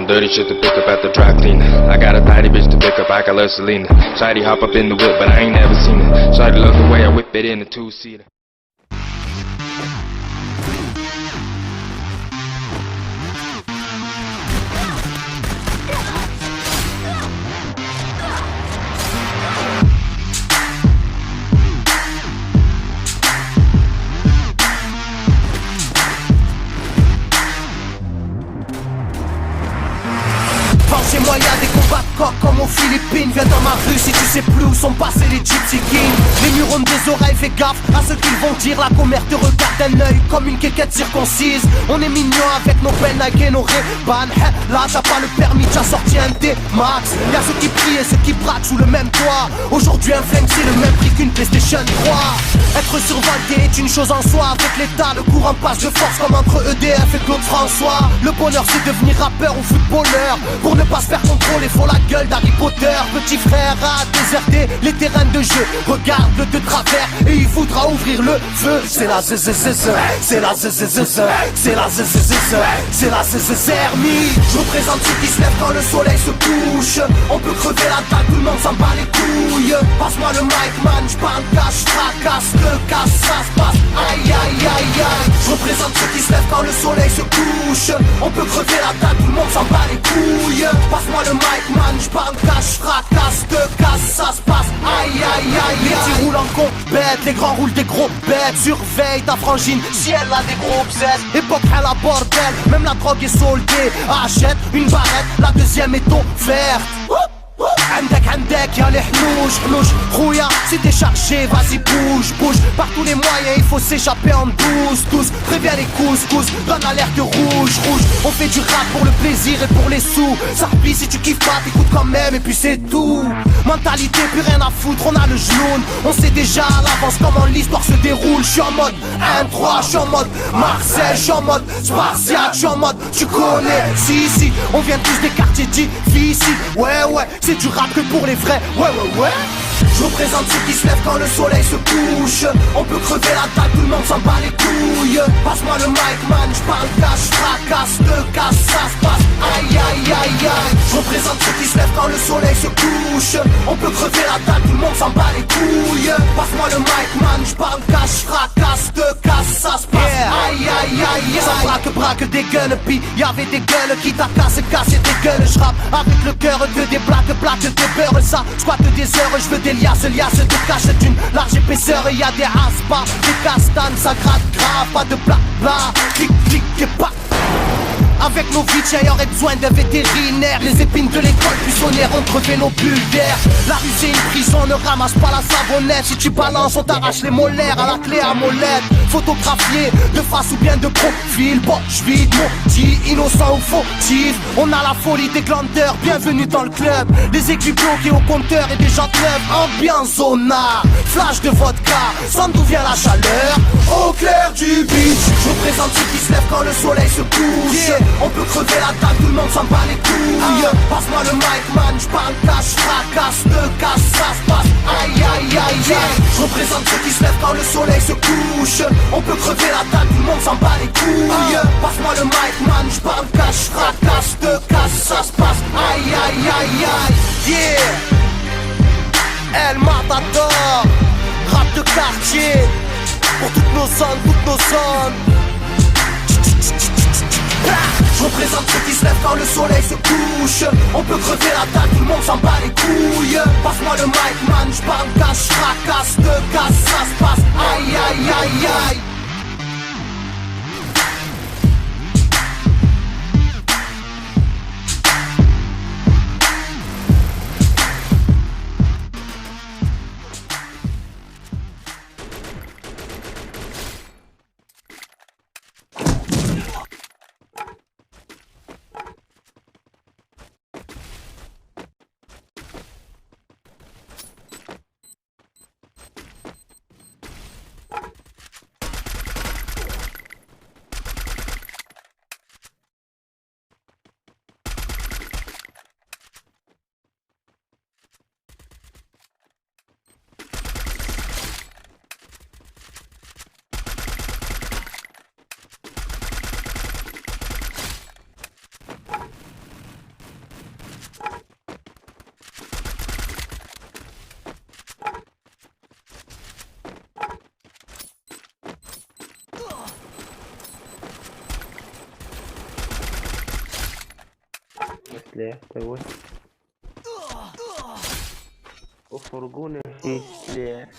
some dirty shit to pick up at the dry cleaner. I got a tidy bitch to pick up, I got love Selena. Shawty hop up in the whip, but I ain't never seen it. Shawty love the way I whip it in a two-seater. Chez moi y'a des combats de coq comme aux Philippines. Viens dans ma rue si tu sais plus où sont passés les Gypsy Kings. Les murs ont des oreilles, fais gaffe à ce qu'ils vont dire. La commère te regarde d'un œil comme une quéquette circoncise. On est mignon avec nos belles Nike et nos Ray-Ban. Là t'as pas le permis, t'as sorti un D-Max. Y'a ceux qui prient et ceux qui braquent sous le même toit. Aujourd'hui un flingue c'est le même prix qu'une PlayStation 3. Être survolté est une chose en soi. Avec l'état, le courant passe de force comme entre EDF et Claude François. Le bonheur c'est devenir rappeur ou footballeur. Pour ne pas se faire contrôler, faut la gueule d'Harry Potter. Petit frère a déserté les terrains de jeu. Regarde-le de travers et il voudra ouvrir le feu. C'est la zzzz, c'est la zzzz, c'est la zzzz, c'est la zzzermie. Je représente ceux qui se lèvent quand le soleil se couche. On peut crever la dalle, tout le monde s'en bat les couilles. Passe-moi le mic man, j'parle cache, fracasse, le casse, ça se passe. Aïe aïe aïe aïe. Je représente ceux qui se lèvent quand le soleil se couche. On peut crever la dalle, tout le monde s'en bat les couilles. Passe-moi le mic man, j'parle cache, fracasse, te casse, ça se passe. Aïe aïe aïe. Les petits roulent en compète, les grands roulent des gros bêtes. Surveille ta frangine, si elle a des gros bzètes. Époque à la bordel, même la drogue est soldée. Achète une barrette, la deuxième est offerte. عندك y'a les hnouch Rouya, si t'es chargé, vas-y bouge Par tous les moyens, il faut s'échapper en douce Préviens les couscous, donne l'alerte rouge On fait du rap pour le plaisir et pour les sous Ça replie si tu kiffes pas, t'écoutes quand même et puis c'est tout Mentalité, plus rien à foutre, on a le genou. On sait déjà à l'avance comment l'histoire se déroule. J'suis en mode 1-3, j'suis en mode Marseille, j'suis en mode Spartiate, j'suis en mode tu connais, si, on vient tous des quartiers difficiles. Ouais, c'est du rap que pour les vrais, ouais. Je représente ceux qui se lèvent quand le soleil se couche. On peut crever la dalle, tout le monde s'en bat les couilles. Passe-moi le mic man, j'parle cash, fracasse, te casse, ça se passe. Aïe aïe aïe aïe. Je représente ceux qui se lèvent quand le soleil se couche. On peut crever la dalle, tout le monde s'en bat les couilles. Passe-moi le mic man, j'parle cash, fracasse, te casse, ça se passe. Aïe aïe aïe aïe. Ça braque des gueules, puis y'avait des gueules qui t'a cassé des gueules. J'rappe avec le cœur de des plaques de beurre. Ça squatte des heures, je veux des liasses de cache d'une large épaisseur. Et y'a des aspas, des castanes, ça gratte grave. Pas de bla, clic et pas. Avec nos vies, y aurait besoin d'un vétérinaire. Les épines de l'école buissonnière ont crevé nos bulles d'air. La rue c'est une prison, ne ramasse pas la savonnette. Si tu balances, on t'arrache les molaires à la clé à molette. Photographié de face ou bien de profil. Poche vide, maudit, innocent ou fautif. On a la folie des glandeurs, bienvenue dans le club. Les aiguilles bloquées au compteur et des jantes neuves. Ambiance zona, flash de vodka. Sans d'où vient la chaleur, au clair du beach. Je représente ceux qui se lèvent quand le soleil se couche. On peut crever la dalle, tout le monde s'en bat les couilles. Passe-moi le mic man, j'parle cash, fracasse, te casse, ça se passe. Aïe aïe aïe aïe. Je représente ceux qui se lèvent quand le soleil se couche. On peut crever la dalle, tout le monde s'en bat les couilles. Passe-moi le mic man, j'parle cash, fracasse, te casse, ça se passe. Aïe aïe aïe aïe. Yeah. El Matador, rap de quartier. Pour toutes nos zones. Je représente ceux qui se lèvent quand le soleil se couche. On peut crever la dalle, tout le monde s'en bat les couilles. Passe-moi le mic man, j'parle cash, fracasse, te casse, ça se passe. Aïe aïe aïe aïe. ليه تسوي وفرقوني فيه ليه